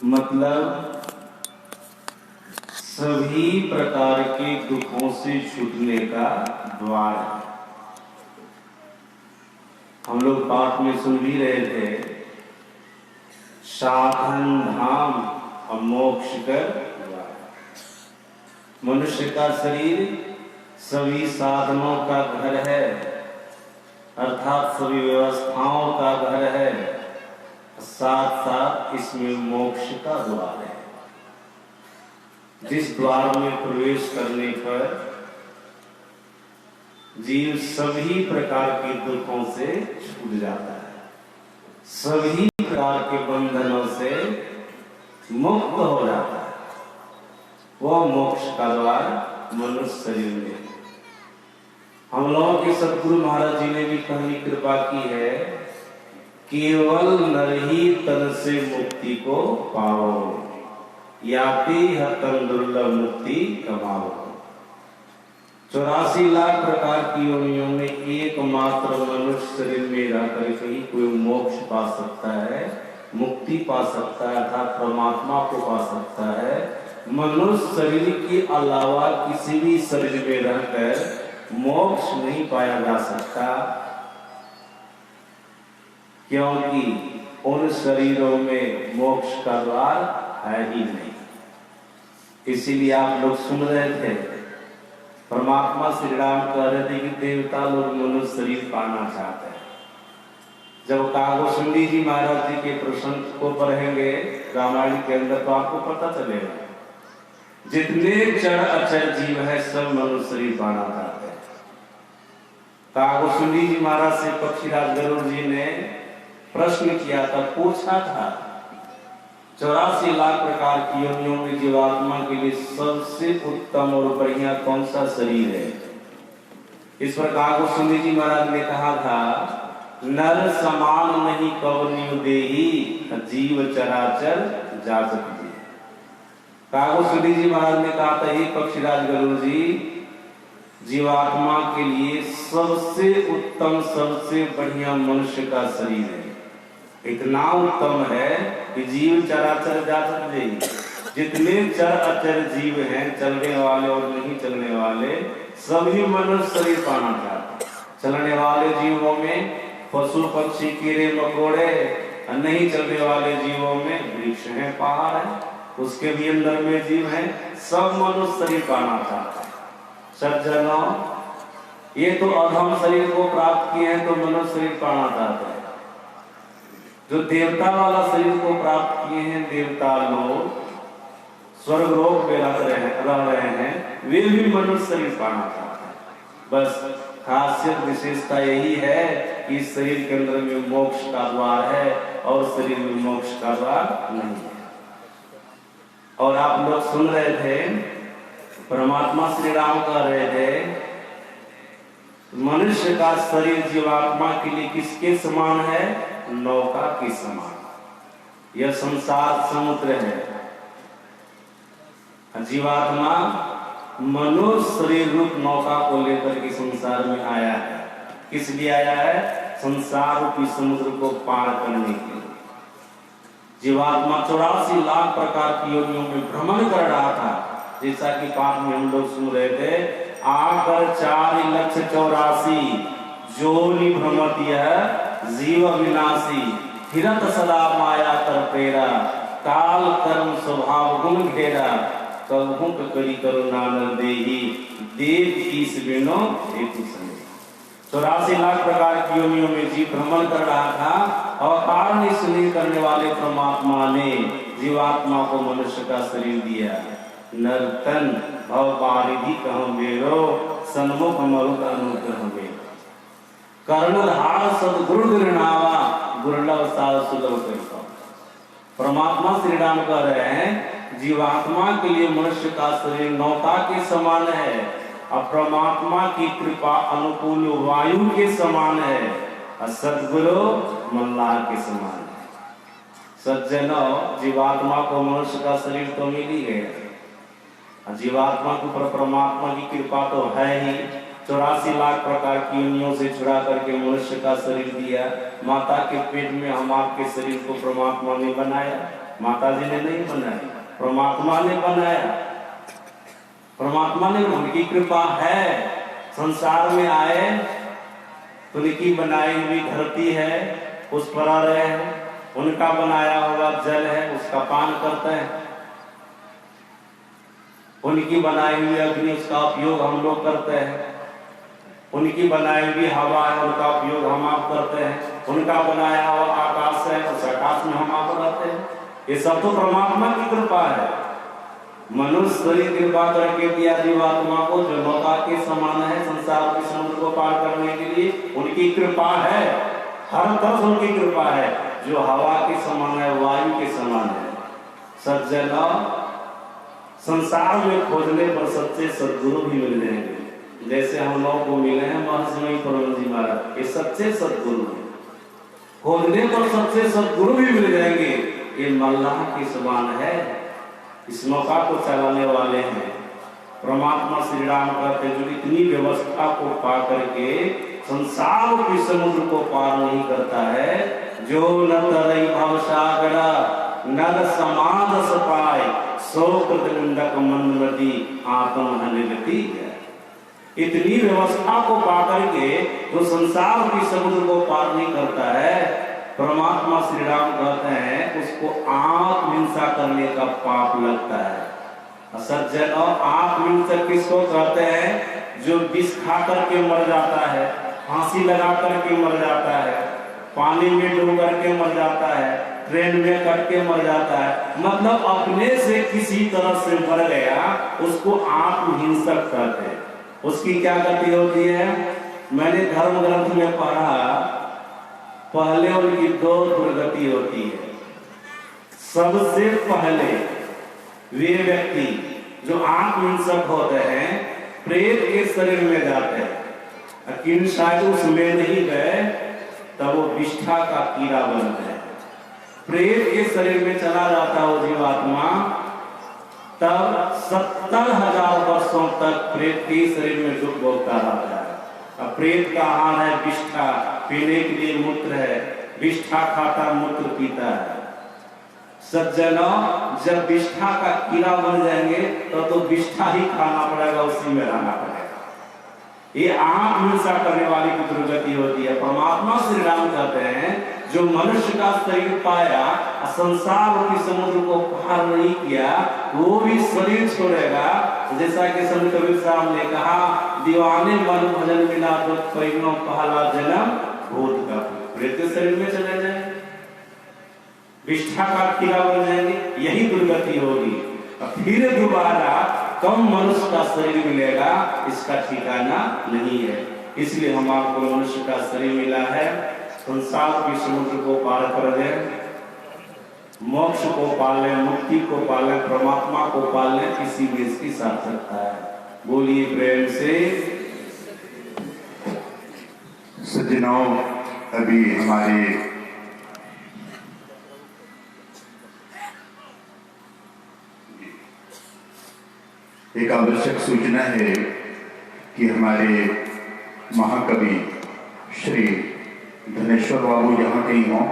मतलब सभी प्रकार के दुखों से छूटने का द्वार है। हम लोग पाठ में सुन भी रहे थे, साधन धाम और मोक्ष कर द्वार। मनुष्य का शरीर सभी साधनों का घर है, अर्थात सभी व्यवस्थाओं का घर है, साथ साथ इसमें मोक्ष का द्वार है। जिस द्वार में प्रवेश करने पर जीव सभी प्रकार के दुखों से छूट जाता है, सभी प्रकार के बंधनों से मुक्त हो जाता है। वह मोक्ष का द्वार मनुष्य शरीर में। हम लोगों के सदगुरु महाराज जी ने भी कहनी कृपा की है, केवल नर ही तन से मुक्ति को पाओ, याति हतन दुर्लभ मुक्ति कमाओ। 84 लाख प्रकार की योनियों में एकमात्र मनुष्य शरीर में रहकर ही कोई मोक्ष पा सकता है, मुक्ति पा सकता है, अर्थात परमात्मा को पा सकता है। मनुष्य शरीर के अलावा किसी भी शरीर में रहकर मोक्ष नहीं पाया जा सकता, क्योंकि उन शरीरों में मोक्ष का द्वार है ही नहीं। इसीलिए आप लोग सुन रहे थे, परमात्मा श्री राम कह रहे थे कि देवता लोग मनुष्य शरीर पाना चाहते हैं। जब कागोसुंडी जी महाराज जी के प्रसंग को पढ़ेंगे रामायण के अंदर, तो आपको पता चलेगा जितने चर अचर जीव है सब मनुष्य शरीर पाना चाहते हैं। कागोसुंडी जी महाराज से पक्षीराज गरुड़ जी ने प्रश्न किया था, पूछा था, 84 लाख प्रकार की योनियों में जीवात्मा के लिए सबसे उत्तम और बढ़िया कौन सा शरीर है? इस पर कागोसुंडी जी महाराज ने कहा था, नर समान नहीं कवनियो देही, जीव चराचर जाचक जी। कागोसुंडी जी महाराज ने कहा था, हे पक्षीराज गरुड़ जी, जीवात्मा के लिए सबसे उत्तम सबसे बढ़िया मनुष्य का शरीर है। इतना उत्तम है कि जीव चराचर जाचक जी, जितने चर अचर जीव हैं, चलने वाले और नहीं चलने वाले, सभी मनुष्य शरीर पाना चाहते। चलने वाले जीवों में पशु पक्षी कीड़े मकोड़े, नहीं चलने वाले जीवों में वृक्ष हैं, पहाड़ है, उसके भी अंदर में जीव हैं, सब मनुष्य शरीर पाना चाहते हैं। सज्जनों, ये तो अधम शरीर को प्राप्त किए हैं तो मनुष्य शरीर पाना चाहते हैं। जो देवता वाला शरीर को प्राप्त किए हैं, देवता लोग स्वर्ग लोक में रह रहे हैं, वे भी मनुष्य शरीर पाना चाहते हैं। बस खासियत विशेषता यही है कि इस शरीर के अंदर में मोक्ष का द्वार है और शरीर में मोक्ष का द्वार नहीं है। और आप लोग सुन रहे थे, परमात्मा श्री राम कह रहे थे, मनुष्य का शरीर जीवात्मा के लिए किसके समान है? नौका के समान। यह संसार समुद्र है। जीवात्मा मनुष्य शरीर रूप नौका को लेकर के संसार में आया है। किस लिए आया है? संसार रूपी समुद्र को पार करने के लिए। जीवात्मा 84 लाख प्रकार की योनियों में भ्रमण कर रहा था, जैसा कि पाठ में हम लोग सुन रहे थे, आकर 4,84,000 जोनि भ्रमत यह जीव विनाशी, फिरत सदा माया कर प्रेरा, काल कर्म स्वभाव गुण घेरा, कबहू करी करो नानक देही, देव कीस बिनो हेतु सने। 84 लाख प्रकार की योनियों में जीव भ्रमण कर रहा था और कारण स्नेह करने वाले परमात्मा ने जीवात्मा को मनुष्य का शरीर दिया। नर्तन भव पारिधि कहूं मेरो, सन्मुख मरुत अनुग्रह मेरो। कर्णधार सदगुरु गुरुनावा, दुर्लभ साध सुलभ कृपा। परमात्मा श्री राम कह रहे हैं, जीवात्मा के लिए मनुष्य का शरीर नौका के समान है और परमात्मा की कृपा अनुकूल वायु के समान है और सदगुरु मल्लाह के समान है। सज्जनों, जीवात्मा को मनुष्य का शरीर तो मिल ही गया, जीवात्मा के ऊपर परमात्मा की कृपा तो है ही। 84 लाख प्रकार की योनियों से छुड़ा करके मनुष्य का शरीर दिया। माता के पेट में हम आपके शरीर को परमात्मा ने बनाया। माता जी ने नहीं बनाया, परमात्मा ने बनाया। परमात्मा ने, उनकी कृपा है। संसार में आए तो उनकी बनाई हुई धरती है, उस पर आ रहे हैं। उनका बनाया हुआ जल है, उसका पान करते हैं। उनकी बनाई हुई अग्नि, उसका उपयोग हम लोग करते हैं। उनकी बनाई हुई हवा है, उनका उपयोग हम आप करते हैं। उनका बनाया हुआ आकाश है, उस आकाश में हम आप रहते हैं। ये सब तो परमात्मा की कृपा है। मनुष्य शरीर कृपा करके दिया जीवात्मा को, जो नौका के समान है, संसार के समुद्र को पार करने के लिए उनकी कृपा है। हर तरफ उनकी कृपा है। जो हवा के समान है, वायु के समान है। सज्जनों, संसार में खोजने पर सच्चे सद्गुरु भी मिल जाएंगे। जैसे हम लोगों को मिले हैं महर्षि मणिपुरम जी महाराज, ये सच्चे सद्गुरु हैं। खोजने पर सच्चे सद्गुरु भी मिल जाएंगे। ये मल्लाह के समान है, इस नौका को चलाने वाले हैं। परमात्मा श्री राम कहते जो इतनी व्यवस्था को पा करके संसार के समुद्र को पार नहीं करता है, जो न तरई भव सागर नर समाज सपाय सो कृतनिंदक मन नदी आत्म हनिगति है। इतनी व्यवस्था को पा करके जो संसार के समुद्र को पार नहीं करता है, परमात्मा श्री राम कहते हैं उसको आत्महिंसा करने का पाप लगता है। सज्जनों, आत्महिंसा किसको कहते हैं? जो विष खा करके मर जाता है, फांसी लगा करके मर जाता है, पानी में डूब करके मर जाता है, ट्रेन में कट के मर जाता है, मतलब अपने से किसी तरह से मर गया, उसको आत्महिंसक कहते हैं। उसकी क्या गति होती है? मैंने धर्म ग्रंथ में पढ़ा, पहले उनकी दो दुर्गति होती है। सबसे पहले वे व्यक्ति जो आत्महिंसक होते हैं, प्रेत के शरीर में जाते हैं, किन शायद उसमें नहीं गए तब वो विष्ठा का कीड़ा बनते हैं। प्रेत के शरीर में चला जाता है वो जीवात्मा, तब 70,000 वर्षों तक प्रेत के शरीर में दुख भोगता रहता है। अब प्रेत का आहार है विष्ठा, पीने के लिए मूत्र है, विष्ठा खाता मूत्र पीता है। सज्जनों, जब विष्ठा का कीड़ा बन जाएंगे तो विष्ठा ही खाना पड़ेगा, उसी में रहना पड़ेगा। ये आत्महिंसा करने वाली की दुर्गति होती है। परमात्मा श्री राम कहते हैं जो मनुष्य का शरीर पाया, संसार के समुद्र को पार नहीं किया, वो भी शरीर छोड़ेगा। जैसा कि संत कबीर साहब ने कहा, दीवाने मन भजन बिना तो पैनो पहला जन्म भूत का, प्रेत के शरीर में चले जाए, विष्ठा का कीड़ा बन जाएंगे, यही दुर्गति होगी। फिर दोबारा कम मनुष्य का शरीर मिलेगा, इसका ठिकाना नहीं है। इसलिए हम आपको मनुष्य का शरीर मिला है, संसार के समुद्र को पार कर दे, मोक्ष को पाले, मुक्ति को पाले, परमात्मा को पाले, इसी में इसकी सार्थकता है। बोलिए प्रेम से। सज्जनों, अभी हमारे एक आवश्यक सूचना है कि हमारे महाकवि श्री धनेश्वर बाबू यहाँ कहीं हों,